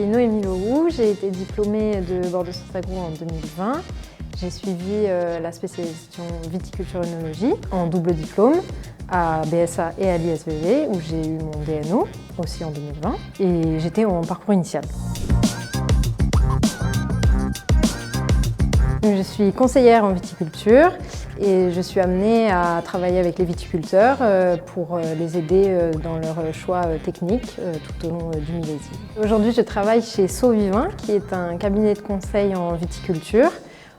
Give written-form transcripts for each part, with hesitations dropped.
Noémie Leroux, j'ai été diplômée de Bordeaux-Sens Agro en 2020. J'ai suivi la spécialisation viticulture-œnologie en double diplôme à BSA et à l'ISVV où j'ai eu mon DNO aussi en 2020 et j'étais en parcours initial. Je suis conseillère en viticulture et je suis amenée à travailler avec les viticulteurs pour les aider dans leurs choix techniques tout au long du millésime. Aujourd'hui, je travaille chez Sauvivin, qui est un cabinet de conseil en viticulture.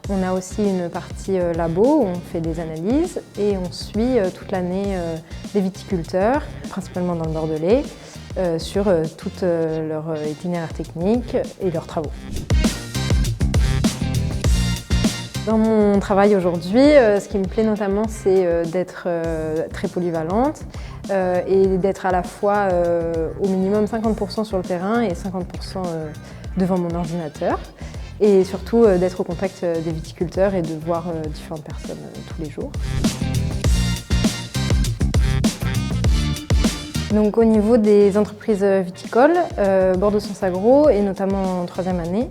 On a aussi une partie labo où on fait des analyses et on suit toute l'année les viticulteurs, principalement dans le Bordelais, sur tout leur itinéraire technique et leurs travaux. Dans mon travail aujourd'hui, ce qui me plaît notamment, c'est d'être très polyvalente et d'être à la fois au minimum 50% sur le terrain et 50% devant mon ordinateur. Et surtout d'être au contact des viticulteurs et de voir différentes personnes tous les jours. Donc, au niveau des entreprises viticoles, Bordeaux-Sens Agro, et notamment en troisième année,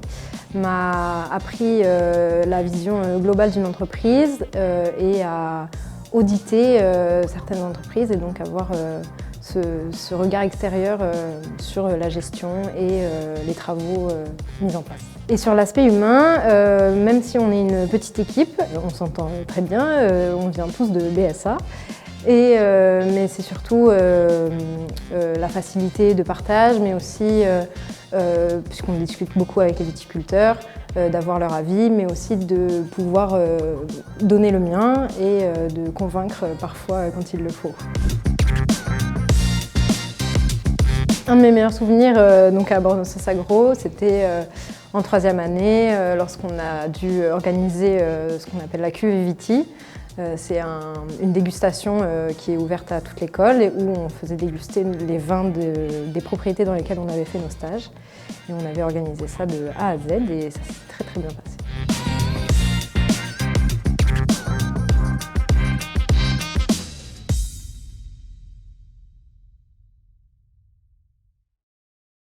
m'a appris la vision globale d'une entreprise et à auditer certaines entreprises et donc avoir ce regard extérieur sur la gestion et les travaux mis en place. Et sur l'aspect humain, même si on est une petite équipe, on s'entend très bien, on vient tous de BSA. Mais c'est surtout la facilité de partage, mais aussi, puisqu'on discute beaucoup avec les viticulteurs, d'avoir leur avis, mais aussi de pouvoir donner le mien et de convaincre parfois quand il le faut. Un de mes meilleurs souvenirs donc à Bordeaux-Sens Agro, c'était en troisième année, lorsqu'on a dû organiser ce qu'on appelle la cuvée Viti. C'est une dégustation qui est ouverte à toute l'école et où on faisait déguster les vins des propriétés dans lesquelles on avait fait nos stages. Et on avait organisé ça de A à Z et ça s'est très très bien passé.